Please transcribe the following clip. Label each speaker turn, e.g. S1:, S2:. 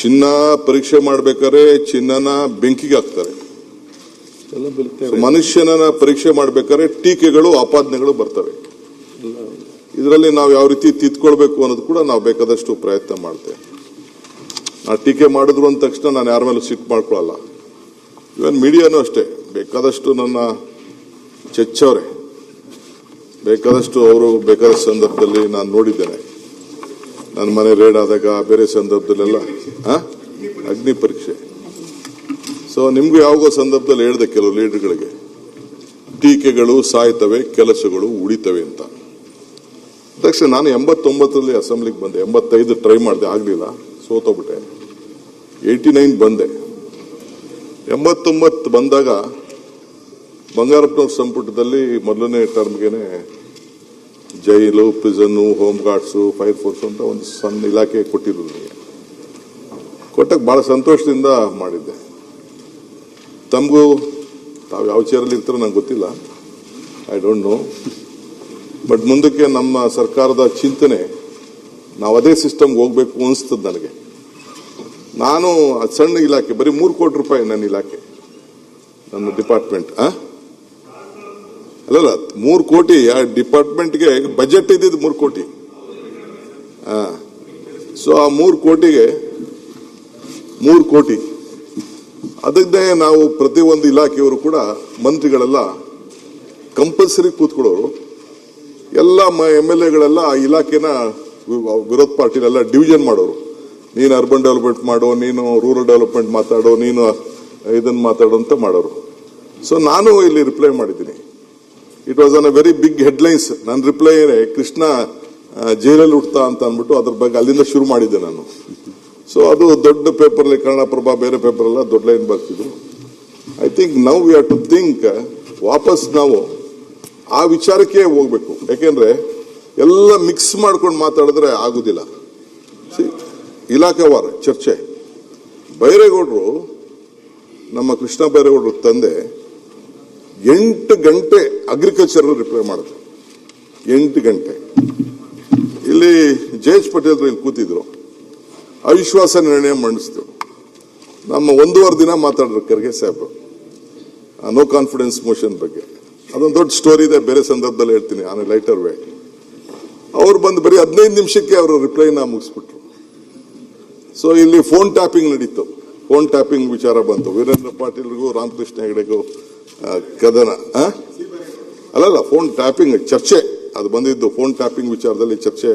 S1: ಚಿನ್ನ ಪರೀಕ್ಷೆ ಮಾಡ್ಬೇಕಾದ್ರೆ ಚಿನ್ನನ ಬೆಂಕಿಗೆ ಹಾಕ್ತಾರೆ. ಮನುಷ್ಯನ ಪರೀಕ್ಷೆ ಮಾಡ್ಬೇಕಾದ್ರೆ ಟೀಕೆಗಳು ಆಪಾದನೆಗಳು ಬರ್ತವೆ. ಇದರಲ್ಲಿ ನಾವು ಯಾವ ರೀತಿ ತಿದ್ಕೊಳ್ಬೇಕು ಅನ್ನೋದು ಕೂಡ ನಾವು ಬೇಕಾದಷ್ಟು ಪ್ರಯತ್ನ ಮಾಡ್ತೇವೆ. ನಾ ಟೀಕೆ ಮಾಡಿದ್ರು ಅಂದ ತಕ್ಷಣ ನಾನು ಯಾರ ಮೇಲೂ ಸಿಟ್ಟು ಮಾಡ್ಕೊಳ್ಳಲ್ಲ. ಇವನ್ ಮೀಡಿಯಾನು ಅಷ್ಟೇ, ಬೇಕಾದಷ್ಟು ನನ್ನ ಚೆಚ್ಚವ್ರೆ, ಬೇಕಾದಷ್ಟು ಅವರು ಬೇಕಾದಷ್ಟು ಸಂದರ್ಭದಲ್ಲಿ ನಾನು ನೋಡಿದ್ದೇನೆ. ನನ್ನ ಮನೆ ರೇಡ್ ಆದಾಗ ಬೇರೆ ಸಂದರ್ಭದಲ್ಲೆಲ್ಲ ಅಗ್ನಿ ಪರೀಕ್ಷೆ. ಸೊ ನಿಮ್ಗೂ ಯಾವಾಗೋ ಸಂದರ್ಭದಲ್ಲಿ ಹೇಳಿದೆ ಕೆಲವು ಲೀಡರ್ಗಳಿಗೆ, ಟೀಕೆಗಳು ಸಾಯ್ತವೆ, ಕೆಲಸಗಳು ಉಳಿತವೆ ಅಂತ. ತಕ್ಷಣ ನಾನು 89ರಲ್ಲಿ ಅಸೆಂಬ್ಲಿಗೆ ಬಂದೆ. 85 ಟ್ರೈ ಮಾಡಿದೆ, ಆಗಲಿಲ್ಲ, ಸೋತೋಗ್ಬಿಟ್ಟೆ. 89 ಬಂದೆ. 89 ಬಂದಾಗ ಬಂಗಾರಪ್ಪನವ್ರ ಸಂಪುಟದಲ್ಲಿ ಮೊದಲನೇ ಟರ್ಮ್ಗೆನೆ ಜೈಲು, ಪ್ರಿಸನ್ನು, ಹೋಮ್ ಗಾರ್ಡ್ಸು, ಫೈರ್ ಫೋರ್ಸ್ ಅಂತ ಒಂದು ಸಣ್ಣ ಇಲಾಖೆ ಕೊಟ್ಟಿದ್ರು. ನನಗೆ ಕೊಟ್ಟಾಗ ಬಹಳ ಸಂತೋಷದಿಂದ ಮಾಡಿದ್ದೆ. ತಮಗೂ ತಾವು ಯಾವ ಚೇರಲ್ಲಿ ಇರ್ತಾರೋ ನಂಗೆ ಗೊತ್ತಿಲ್ಲ, ಐ ಡೋಂಟ್ ನೋ. ಬಟ್ ಮುಂದಕ್ಕೆ ನಮ್ಮ ಸರ್ಕಾರದ ಚಿಂತನೆ ನಾವು ಅದೇ ಸಿಸ್ಟಮ್ಗೆ ಹೋಗ್ಬೇಕು ಅನಿಸ್ತದೆ ನನಗೆ. ನಾನು ಸಣ್ಣ ಇಲಾಖೆ, ಬರೀ 3 ಕೋಟಿ ರೂಪಾಯಿ ನನ್ನ ಇಲಾಖೆ, ನನ್ನ ಡಿಪಾರ್ಟ್ಮೆಂಟ್. ಅಲ್ಲಲ್ಲ, 3 ಕೋಟಿ ಡಿಪಾರ್ಟ್ಮೆಂಟ್ಗೆ ಬಜೆಟ್ ಇದ್ದಿದ್ದು 3 ಕೋಟಿ. ಸೊ ಆ 3 ಕೋಟಿಗೆ 3 ಕೋಟಿ ಅದಕ್ಕೆ ನಾವು ಪ್ರತಿಯೊಂದು ಇಲಾಖೆಯವರು ಕೂಡ ಮಂತ್ರಿಗಳೆಲ್ಲ ಕಂಪಲ್ಸರಿ ಕೂತ್ಕೊಳ್ಳೋರು. ಎಲ್ಲ MLA ಆ ಇಲಾಖೆನ ವಿರೋಧ ಪಾರ್ಟಿಲೆಲ್ಲ ಡಿವಿಷನ್ ಮಾಡೋರು. ನೀನು ಅರ್ಬನ್ ಡೆವಲಪ್ಮೆಂಟ್ ಮಾಡೋ, ನೀನು ರೂರಲ್ ಡೆವಲಪ್ಮೆಂಟ್ ಮಾತಾಡೋ, ನೀನು ಇದನ್ನ ಮಾತಾಡೋ ಅಂತ ಮಾಡೋರು. ಸೊ ನಾನು ಇಲ್ಲಿ ರಿಪ್ಲೈ ಮಾಡಿದ್ದೀನಿ. It was on a very big headlines. ನನ್ನ ರಿಪ್ಲೈ ಕೃಷ್ಣ ಜೈಲಲ್ಲಿ ಹುಡ್ತಾ ಅಂತ ಅಂದ್ಬಿಟ್ಟು ಅದ್ರ ಬಗ್ಗೆ ಅಲ್ಲಿಂದ ಶುರು ಮಾಡಿದ್ದೆ ನಾನು. ಸೊ ಅದು ದೊಡ್ಡ ಪೇಪರ್ಲಿ, ಕನ್ನಡಪ್ರಭ ಬೇರೆ ಪೇಪರ್ ಎಲ್ಲ ದೊಡ್ಡ ಲೈನ್ ಬರ್ತಿದ್ರು. I think now we have to think, ವಾಪಸ್ ನಾವು ಆ ವಿಚಾರಕ್ಕೆ ಹೋಗ್ಬೇಕು. ಯಾಕೆಂದ್ರೆ ಎಲ್ಲ ಮಿಕ್ಸ್ ಮಾಡ್ಕೊಂಡು ಮಾತಾಡಿದ್ರೆ ಆಗುದಿಲ್ಲ. ಇಲಾಖಾವಾರ ಚರ್ಚೆ. ಬೈರೇಗೌಡರು, ನಮ್ಮ ಕೃಷ್ಣ ಬೈರೇಗೌಡರು ತಂದೆ 8 ಗಂಟೆ ಅಗ್ರಿಕಲ್ಚರ್ ರಿಪ್ಲೈ ಮಾಡಿದ್ರು. 8 ಗಂಟೆ. ಇಲ್ಲಿ ಜಯೇಶ್ ಪಟೇಲ್ ಇಲ್ಲಿ ಕೂತಿದ್ರು, ಅವಿಶ್ವಾಸ ನಿರ್ಣಯ ಮಂಡಿಸಿದ್ರು. ನಮ್ಮ 1.5 ದಿನ ಮಾತಾಡಿದ್ರು ಖರ್ಗೆ ಸಾಹೇಬ್ರು ನೋ ಕಾನ್ಫಿಡೆನ್ಸ್ ಮೋಷನ್ ಬಗ್ಗೆ. ಅದೊಂದು ದೊಡ್ಡ ಸ್ಟೋರಿ ಇದೆ, ಬೇರೆ ಸಂದರ್ಭದಲ್ಲಿ ಹೇಳ್ತೀನಿ, ಆನ್ ಲೈಟರ್ ವೇ. ಅವ್ರು ಬಂದು ಬರೀ 15 ನಿಮಿಷಕ್ಕೆ ಅವರು ರಿಪ್ಲೈನ ಮುಗಿಸ್ಬಿಟ್ರು. ಸೊ ಇಲ್ಲಿ ಫೋನ್ ಟ್ಯಾಪಿಂಗ್ ನಡೀತು. ಫೋನ್ ಟ್ಯಾಪಿಂಗ್ ವಿಚಾರ ಬಂತು. ವೀರೇಂದ್ರ ಪಾಟೀಲ್ರಿಗೂ ರಾಮಕೃಷ್ಣ ಹೆಗಡೆಗೂ ಕದನ. ಅಲ್ಲಲ್ಲ, ಫೋನ್ ಟ್ಯಾಪಿಂಗ್ ಚರ್ಚೆ ಅದು ಬಂದಿದ್ದು. ಫೋನ್ ಟ್ಯಾಪಿಂಗ್ ವಿಚಾರದಲ್ಲಿ ಚರ್ಚೆ